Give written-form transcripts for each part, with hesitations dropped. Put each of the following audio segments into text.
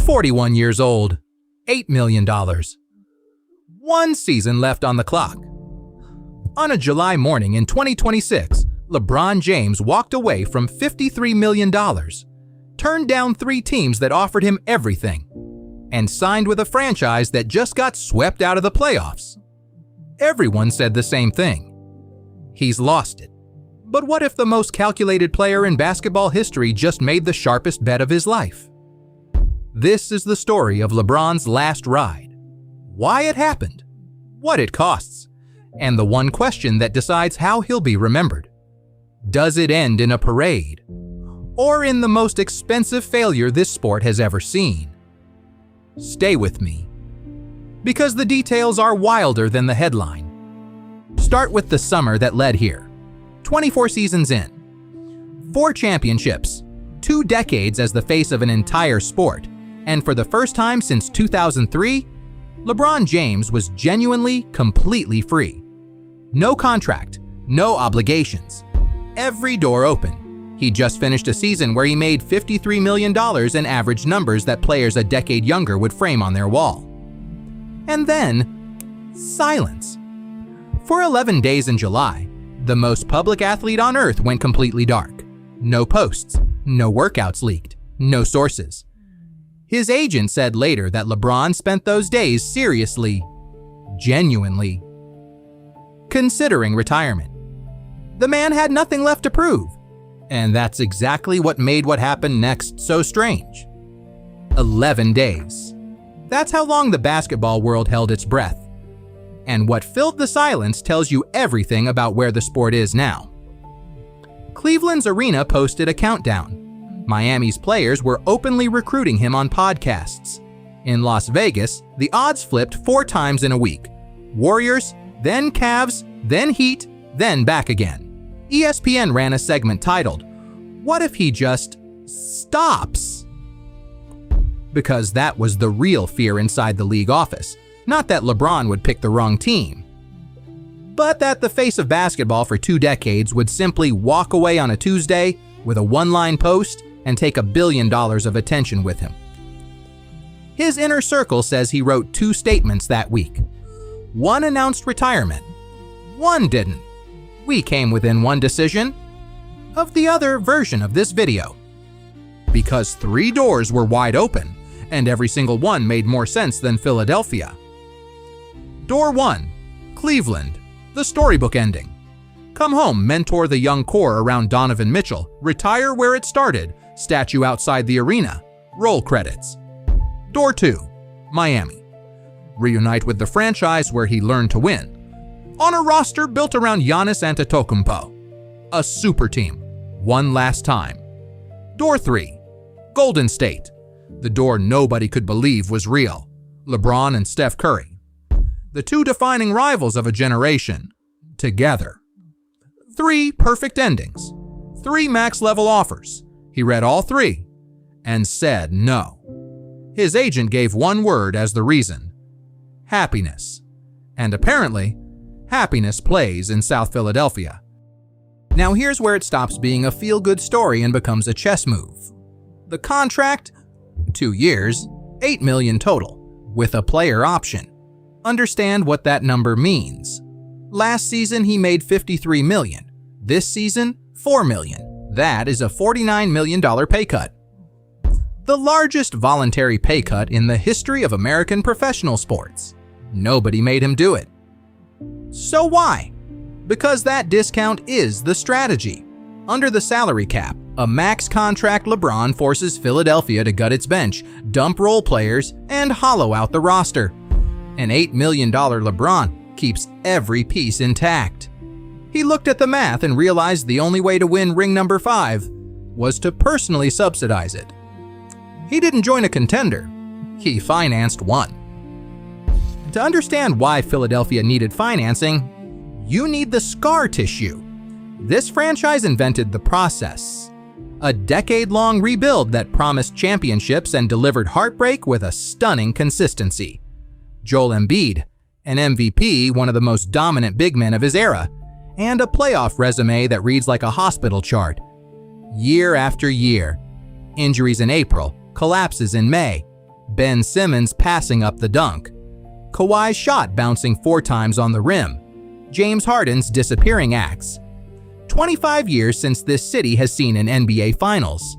41 years old, $8 million. One season left on the clock. On a July morning in 2026, LeBron James walked away from $53 million, turned down 3 teams that offered him everything, and signed with a franchise that just got swept out of the playoffs. Everyone said the same thing. He's lost it. But what if the most calculated player in basketball history just made the sharpest bet of his life? This is the story of LeBron's last ride. Why it happened, what it costs, and the one question that decides how he'll be remembered. Does it end in a parade? Or in the most expensive failure this sport has ever seen? Stay with me, because the details are wilder than the headline. Start with the summer that led here. 24 seasons in. 4 championships, 2 decades as the face of an entire sport, and for the first time since 2003, LeBron James was genuinely, completely free. No contract, no obligations. Every door open. He just finished a season where he made $53 million in average numbers that players a decade younger would frame on their wall. And then, silence. For 11 days in July, the most public athlete on earth went completely dark. No posts, no workouts leaked, no sources. His agent said later that LeBron spent those days seriously, genuinely considering retirement. The man had nothing left to prove, and that's exactly what made what happened next so strange. 11 days. That's how long the basketball world held its breath. And what filled the silence tells you everything about where the sport is now. Cleveland's arena posted a countdown. Miami's players were openly recruiting him on podcasts. In Las Vegas, the odds flipped 4 times in a week. Warriors, then Cavs, then Heat, then back again. ESPN ran a segment titled, "What if he just stops?" Because that was the real fear inside the league office. Not that LeBron would pick the wrong team, but that the face of basketball for 2 decades would simply walk away on a Tuesday with a one-line post and take $1 billion of attention with him. His inner circle says he wrote 2 statements that week. One announced retirement. One didn't. We came within one decision of the other version of this video. Because 3 doors were wide open, and every single one made more sense than Philadelphia. Door 1, Cleveland, the storybook ending. Come home, mentor the young core around Donovan Mitchell, retire where it started, statue outside the arena, roll credits. Door 2, Miami. Reunite with the franchise where he learned to win. On a roster built around Giannis Antetokounmpo. A super team, one last time. Door 3, Golden State. The door nobody could believe was real. LeBron and Steph Curry. The 2 defining rivals of a generation, together. 3 perfect endings. 3 max-level offers. He read all 3 and said no. His agent gave one word as the reason: happiness. And apparently, happiness plays in South Philadelphia. Now here's where it stops being a feel-good story and becomes a chess move. The contract? 2 years, $8 million total, with a player option. Understand what that number means. Last season he made $53 million. This season, $4 million. That is a $49 million pay cut. The largest voluntary pay cut in the history of American professional sports. Nobody made him do it. So why? Because that discount is the strategy. Under the salary cap, a max contract LeBron forces Philadelphia to gut its bench, dump role players, and hollow out the roster. An $8 million LeBron keeps every piece intact. He looked at the math and realized the only way to win ring number 5 was to personally subsidize it. He didn't join a contender, he financed one. To understand why Philadelphia needed financing, you need the scar tissue. This franchise invented the process. A decade-long rebuild that promised championships and delivered heartbreak with a stunning consistency. Joel Embiid, an MVP, one of the most dominant big men of his era, and a playoff resume that reads like a hospital chart. Year after year. Injuries in April, collapses in May, Ben Simmons passing up the dunk, Kawhi's shot bouncing 4 times on the rim, James Harden's disappearing acts. 25 years since this city has seen an NBA Finals.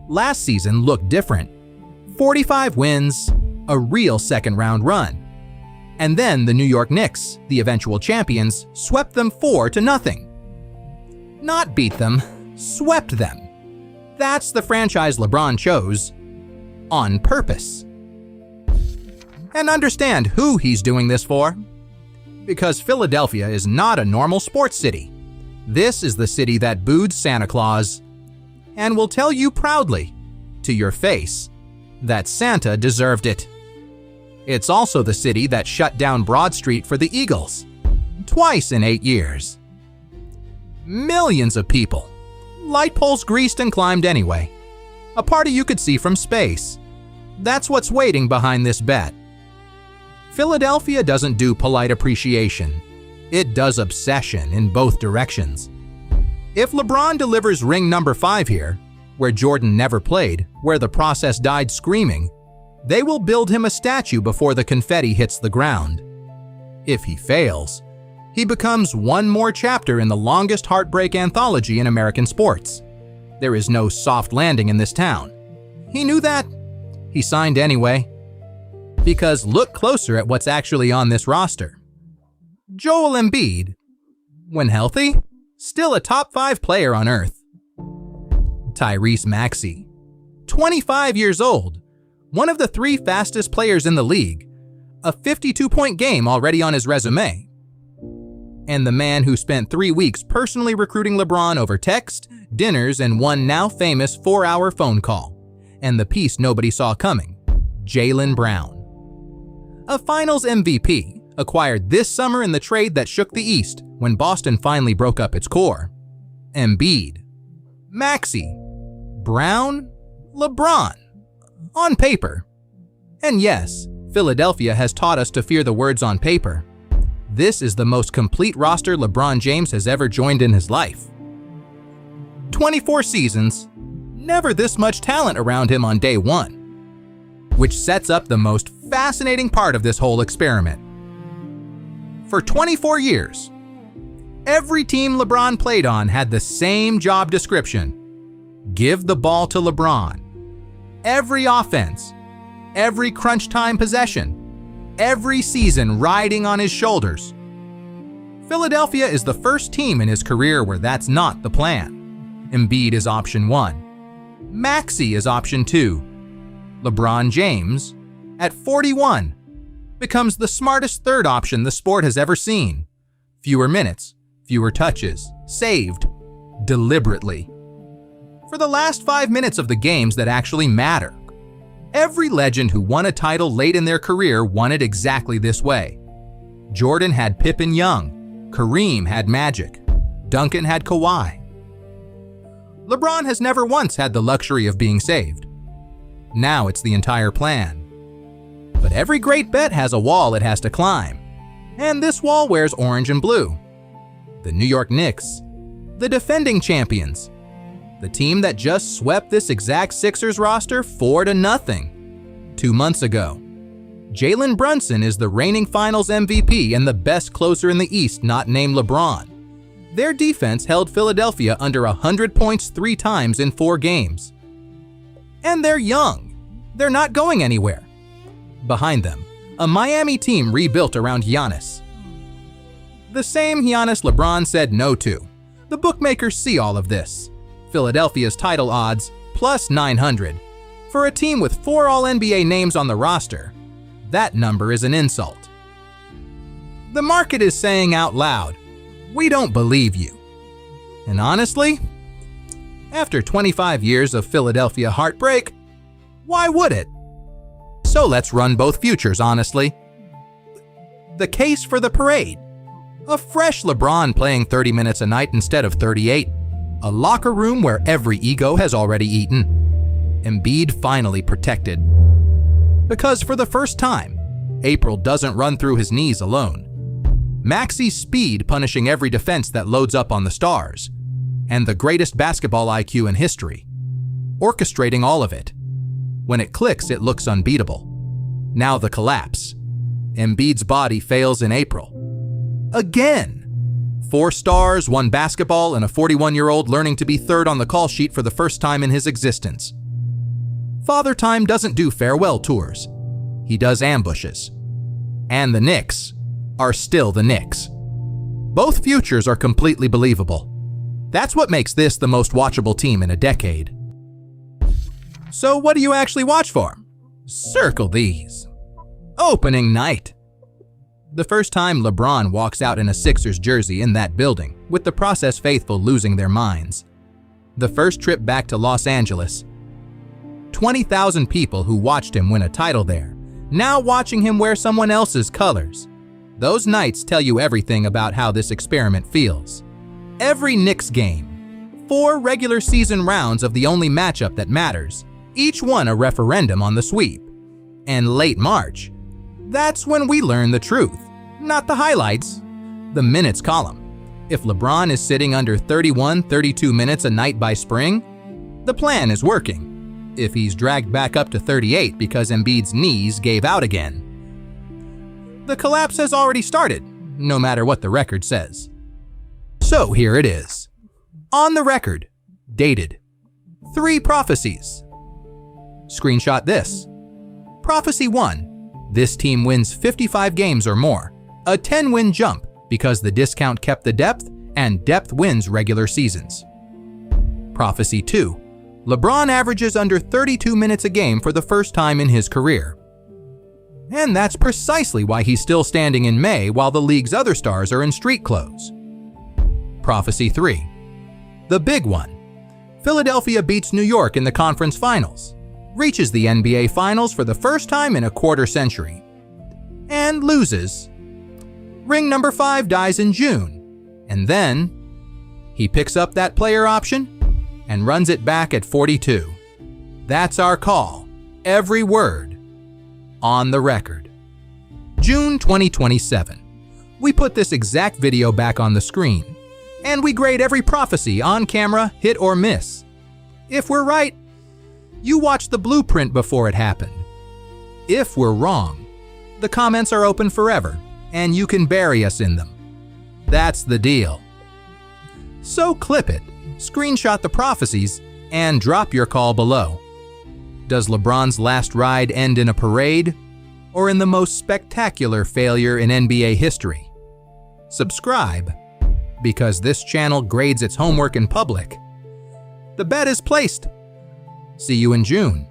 Last season looked different. 45 wins, a real second-round run. And then the New York Knicks, the eventual champions, swept them 4-0. Not beat them, swept them. That's the franchise LeBron chose on purpose. And understand who he's doing this for. Because Philadelphia is not a normal sports city. This is the city that booed Santa Claus and will tell you proudly, to your face, that Santa deserved it. It's also the city that shut down Broad Street for the Eagles, twice in 8 years. Millions of people, light poles greased and climbed anyway. A party you could see from space. That's what's waiting behind this bet. Philadelphia doesn't do polite appreciation. It does obsession in both directions. If LeBron delivers ring number 5 here, where Jordan never played, where the process died screaming, they will build him a statue before the confetti hits the ground. If he fails, he becomes one more chapter in the longest heartbreak anthology in American sports. There is no soft landing in this town. He knew that. He signed anyway. Because look closer at what's actually on this roster. Joel Embiid, when healthy, still a top 5 player on earth. Tyrese Maxey, 25 years old, one of the 3 fastest players in the league, a 52-point game already on his resume. And the man who spent 3 weeks personally recruiting LeBron over text, dinners, and one now famous 4-hour phone call, and the piece nobody saw coming, Jaylen Brown. A Finals MVP, acquired this summer in the trade that shook the East when Boston finally broke up its core. Embiid, Maxey, Brown, LeBron, on paper. And yes, Philadelphia has taught us to fear the words on paper. This is the most complete roster LeBron James has ever joined in his life. 24 seasons, never this much talent around him on day 1. Which sets up the most fascinating part of this whole experiment. For 24 years, every team LeBron played on had the same job description. Give the ball to LeBron. Every offense, every crunch time possession, every season riding on his shoulders. Philadelphia is the first team in his career where that's not the plan. Embiid is option 1. Maxey is option 2. LeBron James, at 41, becomes the smartest third option the sport has ever seen. Fewer minutes, fewer touches, saved, deliberately. For the last 5 minutes of the games that actually matter. Every legend who won a title late in their career won it exactly this way. Jordan had Pippen Young, Kareem had Magic, Duncan had Kawhi. LeBron has never once had the luxury of being saved. Now it's the entire plan. But every great bet has a wall it has to climb. And this wall wears orange and blue. The New York Knicks, the defending champions, the team that just swept this exact Sixers roster 4-0 2 months ago. Jalen Brunson is the reigning Finals MVP and the best closer in the East not named LeBron. Their defense held Philadelphia under 100 points 3 times in 4 games. And they're young. They're not going anywhere. Behind them, a Miami team rebuilt around Giannis. The same Giannis LeBron said no to. The bookmakers see all of this. Philadelphia's title odds, plus 900. For a team with 4 All-NBA names on the roster, that number is an insult. The market is saying out loud, we don't believe you. And honestly, after 25 years of Philadelphia heartbreak, why would it? So let's run both futures honestly. The case for the parade. A fresh LeBron playing 30 minutes a night instead of 38. A locker room where every ego has already eaten. Embiid finally protected. Because for the first time, April doesn't run through his knees alone. Maxey's speed punishing every defense that loads up on the stars. And the greatest basketball IQ in history, orchestrating all of it. When it clicks, it looks unbeatable. Now the collapse. Embiid's body fails in April. Again! 4 stars, 1 basketball, and a 41-year-old learning to be third on the call sheet for the first time in his existence. Father Time doesn't do farewell tours. He does ambushes. And the Knicks are still the Knicks. Both futures are completely believable. That's what makes this the most watchable team in a decade. So what do you actually watch for? Circle these. Opening night. The first time LeBron walks out in a Sixers jersey in that building, with the process faithful losing their minds. The first trip back to Los Angeles. 20,000 people who watched him win a title there, now watching him wear someone else's colors. Those nights tell you everything about how this experiment feels. Every Knicks game, 4 regular season rounds of the only matchup that matters, each one a referendum on the sweep. And late March, that's when we learn the truth, not the highlights, the minutes column. If LeBron is sitting under 31-32 minutes a night by spring, the plan is working. If he's dragged back up to 38 because Embiid's knees gave out again, the collapse has already started, no matter what the record says. So here it is. On the record, dated. 3 prophecies. Screenshot this. Prophecy 1. This team wins 55 games or more, a 10-win jump because the discount kept the depth, and depth wins regular seasons. Prophecy 2. LeBron averages under 32 minutes a game for the first time in his career. And that's precisely why he's still standing in May while the league's other stars are in street clothes. Prophecy 3. The big one. Philadelphia beats New York in the conference finals, reaches the NBA Finals for the first time in a quarter century, and loses. Ring number 5 dies in June, and then he picks up that player option and runs it back at 42. That's our call, every word, on the record. June 2027. We put this exact video back on the screen, and we grade every prophecy on camera, hit or miss. If we're right, you watched the blueprint before it happened. If we're wrong, the comments are open forever, and you can bury us in them. That's the deal. So clip it, screenshot the prophecies, and drop your call below. Does LeBron's last ride end in a parade, or in the most spectacular failure in NBA history? Subscribe, because this channel grades its homework in public. The bet is placed. See you in June.